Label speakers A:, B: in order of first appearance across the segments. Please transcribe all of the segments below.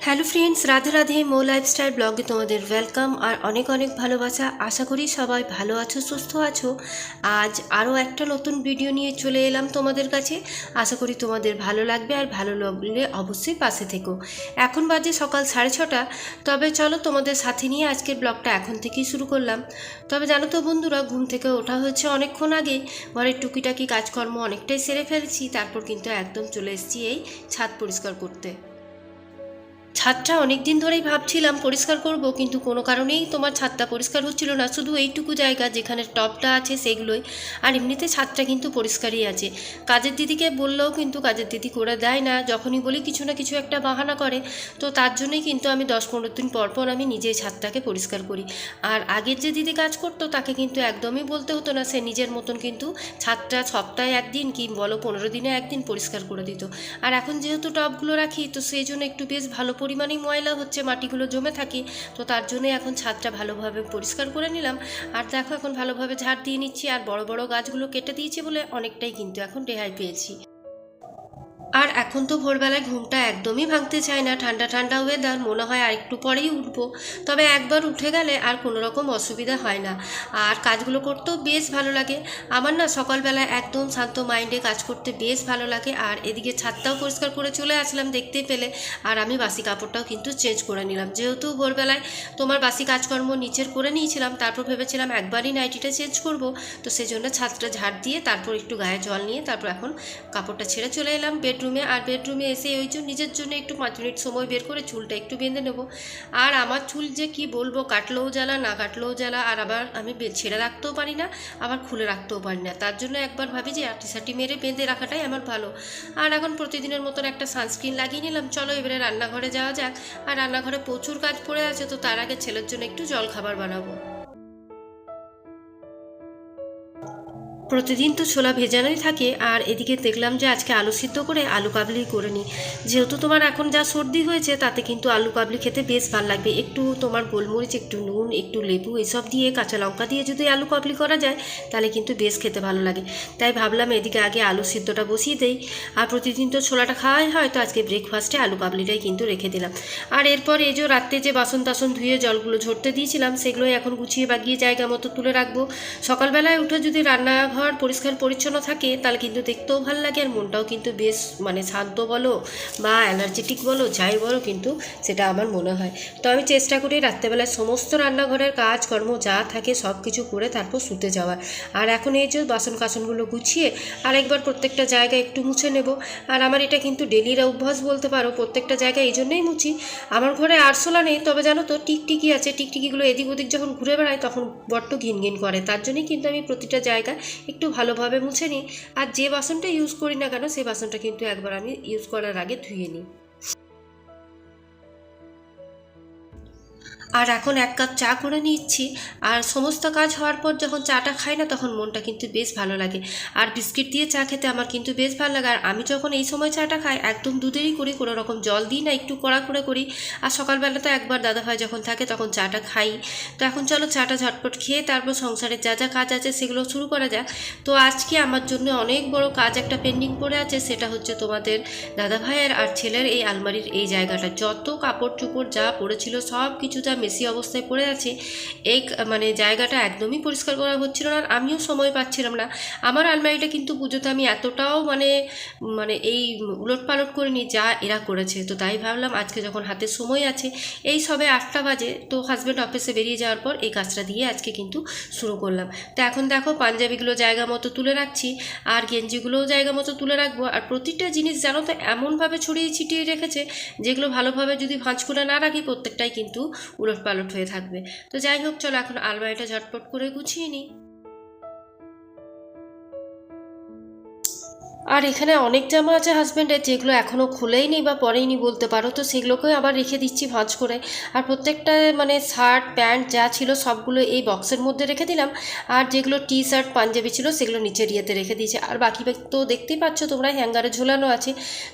A: Hello friends, Radhe Radhe. মো lifestyle ব্লগে তোমাদের ওয়েলকাম আর অনেক অনেক ভালোবাসা। আশা করি সবাই ভালো আছো, সুস্থ আছো। আজ আরও একটা নতুন ভিডিও নিয়ে চলে এলাম তোমাদের কাছে। আশা করি তোমাদের ভালো লাগবে, আর ভালো লাগলে অবশ্যই পাশে থেকো। এখন বাজে সকাল 6:30। তবে চলো তোমাদের সাথে নিয়ে আজকের ব্লগটা এখন থেকেই শুরু করলাম। তবে জানো তো বন্ধুরা, ঘুম থেকে ওঠা হচ্ছে অনেকক্ষণ আগে। ঘরের টুকিটাকি কাজকর্ম অনেকটাই সেরে ফেলেছি, তারপর কিন্তু একদম চলে এসেছি এই ছাদ পরিষ্কার করতে। ছাদটা অনেক দিন ধরেই ভাবছিলাম পরিষ্কার করব, কিন্তু কোনো কারণেই তোমার ছাদটা পরিষ্কার হচ্ছিল না। শুধু এইটুকু জায়গা যেখানে টবটা আছে সেগুলোই, আর এমনিতে ছাদটা কিন্তু পরিষ্কারই আছে। কাজের দিদিকে বললেও কিন্তু কাজের দিদি করে দেয় না, যখনই বলি কিছু না কিছু একটা বাহানা করে। তো তার জন্যই কিন্তু আমি 10-15 দিন পর পর আমি নিজেই ছাদটাকে পরিষ্কার করি। আর আগের যে দিদি কাজ করতো তাকে কিন্তু একদমই বলতে হতো না, সে নিজের মতন কিন্তু ছাদটা সপ্তাহে একদিন কি বলো 15 দিনে একদিন পরিষ্কার করে দিত। আর এখন যেহেতু টবগুলো রাখি, তো সেই জন্য একটু বেশ ভালো পরিমাণেই ময়লা হচ্ছে, মাটিগুলো জমে থাকে। তো তার জন্যই এখন ছাদটা ভালোভাবে পরিষ্কার করে নিলাম। আর দেখো এখন ভালোভাবে ঝাড় দিয়ে নিচ্ছি, আর বড় বড় গাছগুলো কেটে দিয়েছি বলে অনেকটাই কিন্তু এখন রেহাই পেয়েছি। আর এখন তো ভোরবেলায় ঘুমটা একদমই ভাঙতে চায় না, ঠান্ডা ঠান্ডা ওয়েদার, মনে হয় আর একটু পরেই উঠবো। তবে একবার উঠে গেলে আর কোনো রকম অসুবিধা হয় না, আর কাজগুলো করতেও বেশ ভালো লাগে। আমার না সকালবেলায় একদম শান্ত মাইন্ডে কাজ করতে বেশ ভালো লাগে। আর এদিকে ছাদটাও পরিষ্কার করে চলে আসলাম দেখতে পেলে। আর আমি বাসি কাপড়টাও কিন্তু চেঞ্জ করে নিলাম, যেহেতু ভোরবেলায় তোমার বাসি কাজকর্ম নিচের করে নিয়েছিলাম, তারপর ভেবেছিলাম একবারই নাইটিটা চেঞ্জ করব। তো সেই জন্য ছাদটা ঝাড় দিয়ে তারপর একটু গায়ে জল নিয়ে তারপর এখন কাপড়টা ছেড়ে চলে এলাম বেডরুমে। আর বেডরুমে এসে ওই জন্য নিজের জন্য একটু 5 মিনিট সময় বের করে চুলটা একটু বেঁধে নেব। আর আমার চুল যে কি বলবো, কাটলেও জ্বালা, না কাটলেও জ্বালা। আর আবার আমি ছেড়ে রাখতেও পারি না, আবার খুলে রাখতেও পারি না। তার জন্য একবার ভাবি যে আটিসাটি মেরে বেঁধে রাখাটাই আমার ভালো। আর এখন প্রতিদিনের মতন একটা সানস্ক্রিন লাগিয়ে নিলাম। চলো এবারে রান্নাঘরে যাওয়া যাক। আর রান্নাঘরে প্রচুর কাজ পড়ে আছে, তো তার আগে ছেলের জন্য একটু জল খাবার বানাবো। প্রতিদিন তো ছোলা ভেজানোই থাকে। আর এদিকে দেখলাম যে আজকে আলু সিদ্ধ করে আলু কাবলি করে নিই। যেহেতু তোমার এখন যা সর্দি হয়েছে, তাতে কিন্তু আলু কাবলি খেতে বেশ ভালো লাগবে। একটু তোমার গোলমরিচ, একটু নুন, একটু লেবু এসব দিয়ে, কাঁচা লঙ্কা দিয়ে যদি আলু কাবলি করা যায়, তাহলে কিন্তু বেশ খেতে ভালো লাগে। তাই ভাবলাম এদিকে আগে আলু সিদ্ধটা বসিয়ে দেই। আর প্রতিদিন তো ছোলাটা খাওয়াই হয়, তো আজকে ব্রেকফাস্টে আলু কাবলিটাই কিন্তু রেখে দিলাম। আর এরপর এই যে রাত্রে যে বাসন টাসন ধুয়ে জলগুলো ঝরতে দিয়েছিলাম, সেগুলোই এখন গুছিয়ে বাগিয়ে জায়গা মতো তুলে রাখবো। সকালবেলায় উঠে যদি রান্নাঘর পরিষ্কার পরিচ্ছন্ন থাকে, তাহলে কিন্তু দেখতেও ভালো লাগে, আর মনটাও কিন্তু বেশ শান্ত বলো বা এনার্জেটিক বলো, যাই বলো, কিন্তু সেটা আমার মনে হয়। তো আমি চেষ্টা করি রাত্রেবেলায় সমস্ত রান্নাঘরের কাজকর্ম যা থাকে সব কিছু করে তারপর শুতে যাওয়ার। আর এখন এই যে বাসন কাসনগুলো গুছিয়ে আরেকবার প্রত্যেকটা জায়গায় একটু মুছে নেব। আর আমার এটা কিন্তু ডেলির অভ্যাস বলতে পারো, প্রত্যেকটা জায়গায় এই জন্যই মুছি। আমার ঘরে আরশোলা নেই, তবে জানো তো টিকটিকি আছে। টিকটিকিগুলো এদিক ওদিক যখন ঘুরে বেড়ায় তখন বড্ড ঘিন ঘিন করে, তার জন্যই কিন্তু আমি প্রতিটা জায়গায় একটু ভালোভাবে মুছে নিই। আর যে বাসনটা ইউজ করি না কেন, সেই বাসনটা কিন্তু একবার আমি ইউজ করার আগে ধুয়ে নিই। আর এখন 1 কাপ চা করে নিচ্ছি। আর সমস্ত কাজ হওয়ার পর যখন চাটা খাই না, তখন মনটা কিন্তু বেশ ভালো লাগে। আর বিস্কিট দিয়ে চা খেতে আমার কিন্তু বেশ ভালো লাগে। আর আমি যখন এই সময় চাটা খাই একদম দুধেরই করি, কোনো রকম জল দিই না, একটু কড়া করে করি। আর সকালবেলা তো একবার দাদাভাই যখন থাকে তখন চাটা খাই। তো এখন চলো চাটা ঝটপট খেয়ে তারপর সংসারের যা যা কাজ আছে সেগুলো শুরু করা যাক। তো আজকে আমার জন্য অনেক বড় কাজ একটা পেন্ডিং পড়ে আছে, সেটা হচ্ছে তোমাদের দাদাভাইয়ের আর ছেলের এই আলমারির এই জায়গাটা, যত কাপড় চোপড় যা পড়েছিল সব কিছু যা মেসি অবস্থায় পড়ে আছে, এই জায়গাটা একদমই পরিষ্কার করা হচ্ছিল না। আর আমিও সময় পাচ্ছিলাম না। আমার আলমারিটা কিন্তু পুজোতে আমি এতটাও মানে মানে এই উলট পালট করিনি যা এরা করেছে। তো তাই ভাবলাম আজকে যখন হাতে সময় আছে, এই সবে 8টা বাজে, তো হাজব্যান্ড অফিসে বেরিয়ে যাওয়ার পর এই কাজটা দিয়ে আজকে কিন্তু শুরু করলাম। তো এখন দেখো পাঞ্জাবিগুলো জায়গা মতো তুলে রাখছি, আর গেঞ্জিগুলোও জায়গা মতো তুলে রাখবো। আর প্রতিটা জিনিস জানো তো এমনভাবে ছড়িয়ে ছিটিয়ে রেখেছে, যেগুলো ভালোভাবে যদি ভাঁজ করে না রাখি প্রত্যেকটাই কিন্তু উলট পালট হয়ে থাকবে। তো যাই হোক, চলো এখন আলমারিটা ঝটপট করে গুছিয়ে নিই। আর এখানে অনেক জামা আছে হাজব্যান্ডের, যেগুলো এখনও খুলেই নি বা পরেই নি বলতে পারো, তো সেগুলোকেও আবার রেখে দিচ্ছি ভাঁজ করে। আর প্রত্যেকটা শার্ট প্যান্ট যা ছিল সবগুলো এই বক্সের মধ্যে রেখে দিলাম। আর যেগুলো টি শার্ট পাঞ্জাবি ছিল সেগুলো নিচের ইয়েতে রেখে দিয়েছি। আর বাকি তো দেখতেই পাচ্ছ তোমরা, হ্যাঙ্গারে ঝোলানো আছে।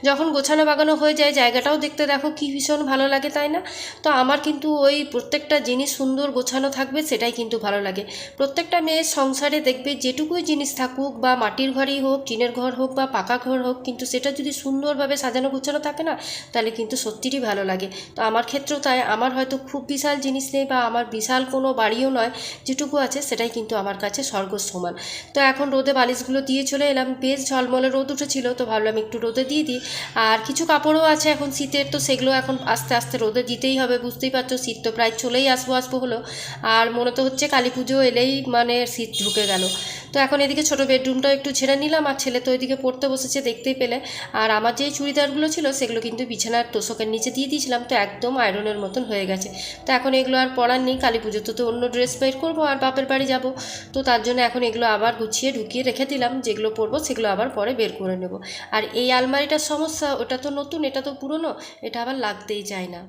A: যখন গোছানো বাগানো হয়ে যায়, জায়গাটাও দেখতে দেখো কি ভীষণ ভালো লাগে, তাই না? তো আমার কিন্তু ওই প্রত্যেকটা জিনিস সুন্দর গোছানো থাকবে, সেটাই কিন্তু ভালো লাগে। প্রত্যেকটা মেয়ের সংসারে দেখবে যেটুকুই জিনিস থাকুক, বা মাটির ঘরেই হোক, টিনের ঘর হোক বা বা পাকা ঘর হোক, কিন্তু সেটা যদি সুন্দরভাবে সাজানো গুছানো থাকে না, তাহলে কিন্তু সত্যিই ভালো লাগে। তো আমার ক্ষেত্রেও তাই, আমার হয়তো খুব বিশাল জিনিস নেই বা আমার বিশাল কোনো বাড়িও নয়, যেটুকু আছে সেটাই কিন্তু আমার কাছে স্বর্গ সমান। তো এখন রোদে বালিশগুলো দিয়ে চলে এলাম, বেশ ঝলমলে রোদ উঠেছিল, তো ভাবলাম একটু রোদে দিয়ে দিই। আর কিছু কাপড়ও আছে এখন শীতের, তো সেগুলো এখন আস্তে আস্তে রোদে দিতেই হবে, বুঝতেই পারছো শীত তো প্রায় চলেই আসবো হলো। আর মনে তো হচ্ছে কালী পুজো এলেই মানে শীত ঢুকে গেল। তো এখন এদিকে ছোটো বেডরুমটাও একটু ঝেড়ে নিলাম, আর ছেলে তো ওইদিকে পড়তে বসেছে, দেখতেই পেলে। আর আমার যেই চুড়িদারগুলো ছিল সেগুলো কিন্তু বিছানার তোষকের নিচে দিয়ে দিয়েছিলাম, তো একদম আয়রনের মতন হয়ে গেছে। তো এখন এগুলো আর পরার নেই, কালী পুজোতে তো অন্য ড্রেস বের করবো আর বাপের বাড়ি যাব। তো তার জন্য এখন এগুলো আবার গুছিয়ে ঢুকিয়ে রেখে দিলাম, যেগুলো পরবো সেগুলো আবার পরে বের করে নেব। আর এই আলমারিটার সমস্যা, ওটা তো নতুন, এটা তো পুরনো, এটা আবার লাগতেই চায় না।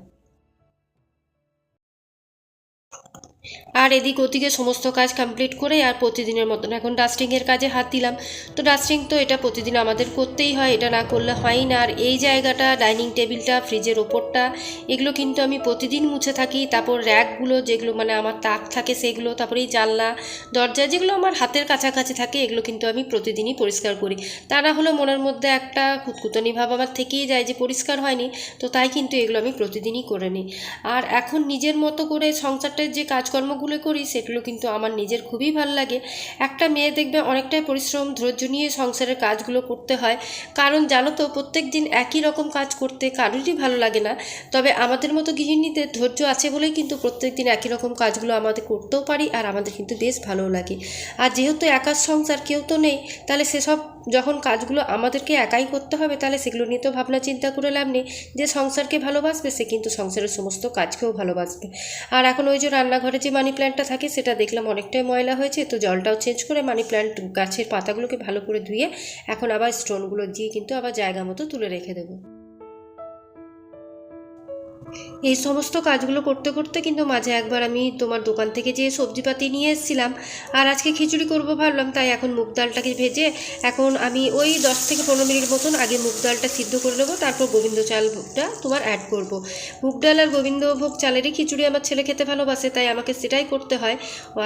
A: আর এদিক ওদিকে সমস্ত কাজ কমপ্লিট করে আর প্রতিদিনের মতন এখন ডাস্টিংয়ের কাজে হাত দিলাম। তো ডাস্টিং তো এটা প্রতিদিন আমাদের করতেই হয়, এটা না করলে হয়ই না। আর এই জায়গাটা, ডাইনিং টেবিলটা, ফ্রিজের ওপরটা, এগুলো কিন্তু আমি প্রতিদিন মুছে থাকি। তারপর র্যাকগুলো যেগুলো মানে আমার তাক থাকে সেগুলো, তারপরে এই জানলা দরজা যেগুলো আমার হাতের কাছাকাছি থাকে, এগুলো কিন্তু আমি প্রতিদিনই পরিষ্কার করি। তা না হলে মনের মধ্যে একটা খুঁতখুঁতানি ভাব আমার থেকেই যায় যে পরিষ্কার হয়নি। তো তাই কিন্তু এগুলো আমি প্রতিদিনই করে নিই। আর এখন নিজের মতো করে সংসারটার যে কাজকর্মগুলো করি সেগুলো কিন্তু আমার নিজের খুবই ভালো লাগে। একটা মেয়ে দেখবে অনেকটাই পরিশ্রম ধৈর্য নিয়ে সংসারের কাজগুলো করতে হয়, কারণ জানো তো প্রত্যেক দিন একই রকম কাজ করতে কারোরই ভালো লাগে না। তবে আমাদের মতো গৃহিণীদের ধৈর্য আছে বলেই কিন্তু প্রত্যেক দিন একই রকম কাজগুলো আমাদের করতেও পারি, আর আমাদের কিন্তু বেশ ভালোও লাগে। আর যেহেতু একার সংসার, কেউ তো নেই, তাহলে সেসব যখন কাজগুলো আমাদেরকে একাই করতে হবে, তাহলে সেগুলো নিয়ে তো ভাবনা চিন্তা করে লাভ নেই। যে সংসারকে ভালোবাসবে সে কিন্তু সংসারের সমস্ত কাজকেও ভালোবাসবে। আর এখন ওই যে রান্নাঘরে যে মানি প্ল্যান্টটা থাকে সেটা দেখলাম অনেকটাই ময়লা হয়েছে, তো জলটাও চেঞ্জ করে মানি প্ল্যান্ট গাছের পাতাগুলোকে ভালো করে ধুয়ে এখন আবার স্টোনগুলো দিয়ে কিন্তু আবার জায়গা মতো তুলে রেখে দেবো। এই সমস্ত কাজগুলো করতে করতে কিন্তু মাঝে একবার আমি তোমার দোকান থেকে যে সবজিপাতি নিয়ে এসেছিলাম, আর আজকে খিচুড়ি করব ভাবলাম, তাই এখন মুগ ডালটাকে ভেজে এখন আমি ওই 10 থেকে 15 মিনিট মতন আগে মুগ ডালটা সিদ্ধ করে নেবো, তারপর গোবিন্দ চালটা তোমার অ্যাড করব। মুগ ডাল আর গোবিন্দভোগ চালেরই খিচুড়ি আমার ছেলে খেতে ভালোবাসে, তাই আমাকে সেটাই করতে হয়।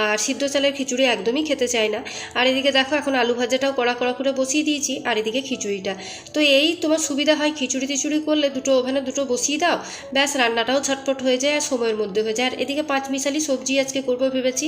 A: আর সিদ্ধ চালের খিচুড়ি একদমই খেতে চায় না। আর এদিকে দেখো এখন আলু ভাজাটাও কড়া কড়া করে বসিয়ে দিয়েছি, আর এদিকে খিচুড়িটা। তো এই তোমার সুবিধা হয়, খিচুড়ি টিচুড়ি করলে দুটো ওভেনে দুটো বসিয়ে দাও, ব্যাস রান্নাটাও ঝটপট হয়ে যায় আর সময়ের মধ্যে হয়ে যায়। আর এদিকে পাঁচমিশালি সবজি আজকে করবো ভেবেছি।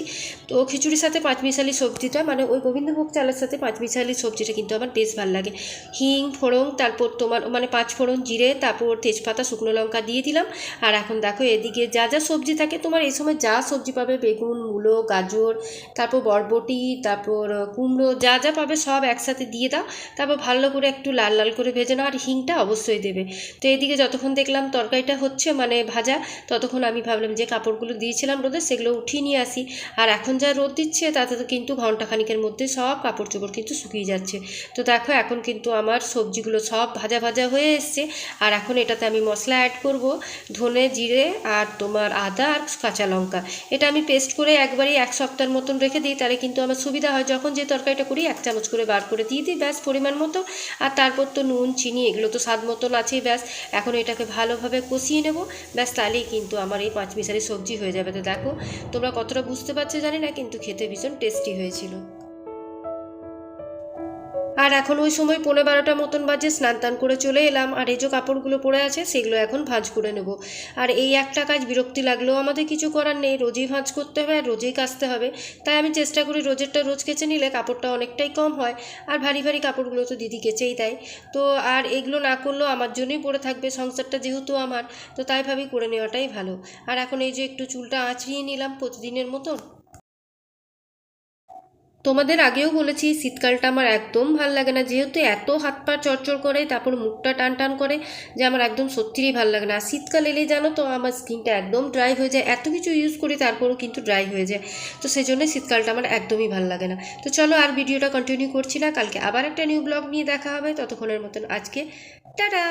A: তো খিচুড়ির সাথে পাঁচমিশালি সবজিটা মানে ওই গোবিন্দভোগ চালের সাথে পাঁচমিশালি সবজিটা কিন্তু আমার বেশ ভালো লাগে। হিং ফোড়ন, তারপর তোমার মানে 5 ফোড়ন, জিরে, তারপর তেজপাতা, শুকনো লঙ্কা দিয়ে দিলাম। আর এখন দেখো এদিকে যা যা সবজি থাকে তোমার এই সময় যা সবজি পাবে, বেগুন, মূলো, গাজর, তারপর বরবটি, তারপর কুমড়ো, যা যা পাবে সব একসাথে দিয়ে দাও। তারপর ভালো করে একটু লাল লাল করে ভেজে নাও, আর হিংটা অবশ্যই দেবে। তো এদিকে যতক্ষণ দেখলাম তরকারিটা হচ্ছে মানে ভাজা, ততক্ষণ আমি ভাবলাম যে কাপড়গুলো দিয়েছিলাম রোদে সেগুলো উঠিয়ে নিয়ে আসি। আর এখন যা রোদ দিচ্ছে তাতে তো কিন্তু ঘন্টাখানিকের মধ্যে সব কাপড় চোপড় কিন্তু শুকিয়ে যাচ্ছে। তো দেখো এখন কিন্তু আমার সবজিগুলো সব ভাজা ভাজা হয়ে এসছে। আর এখন এটাতে আমি মশলা অ্যাড করব, ধনে, জিরে আর তোমার আদা আর কাঁচা লঙ্কা। এটা আমি পেস্ট করে একবারই 1 সপ্তাহের মতন রেখে দিই, তাহলে কিন্তু আমার সুবিধা হয়, যখন যে তরকারিটা করি 1 চামচ করে বার করে দিয়ে দিই, ব্যাস পরিমাণ মতো। আর তারপর তো নুন চিনি এগুলো তো স্বাদ মতন আছেই, ব্যাস এখন এটাকে ভালোভাবে কষিয়ে নেব, ব্যাস তাহলেই কিন্তু আমার এই পাঁচমিশালি সবজি হয়ে যাবে। তো দেখো তোমরা কতটা বুঝতে পারছো জানি না, কিন্তু খেতে ভীষণ টেস্টি হয়েছিল। আর এখন ওই সময় 11:30 মতন বাজে, স্নান টান করে চলে এলাম। আর এই যে কাপড়গুলো পরে আছে সেগুলো এখন ভাঁজ করে নেব। আর এই একটা কাজ বিরক্তি লাগলেও আমাদের কিছু করার নেই, রোজই ভাঁজ করতে হবে আর রোজই কাচতে হবে। তাই আমি চেষ্টা করি রোজেরটা রোজ কেচে নিলে কাপড়টা অনেকটাই কম হয়। আর ভারী ভারী কাপড়গুলো তো দিদি কেচেই দেয়। তো আর এগুলো না করলেও আমার জন্যই পড়ে থাকবে, সংসারটা যেহেতু আমার, তো তাই ভাবি করে নেওয়াটাই ভালো। আর এখন এই যে একটু চুলটা আঁচড়িয়ে নিলাম প্রতিদিনের মতন। তোমাদের আগেও বলেছি শীতকালটা আমার একদম ভাল লাগে না, যেহেতু এত হাত পা চড়চড় করে, তারপর মুখটা টান টান করে, যে আমার একদম সত্যিই ভাল লাগে না। আর শীতকাল এলেই জানো তো আমার স্কিনটা একদম ড্রাই হয়ে যায়, এত কিছু ইউজ করি তারপরও কিন্তু ড্রাই হয়ে যায়। তো সেই জন্য শীতকালটা আমার একদমই ভাল লাগে না। তো চলো আর ভিডিওটা কন্টিনিউ করছি না, কালকে আবার একটা নিউ ব্লগ নিয়ে দেখা হবে। ততক্ষণের মতন আজকে টাটা।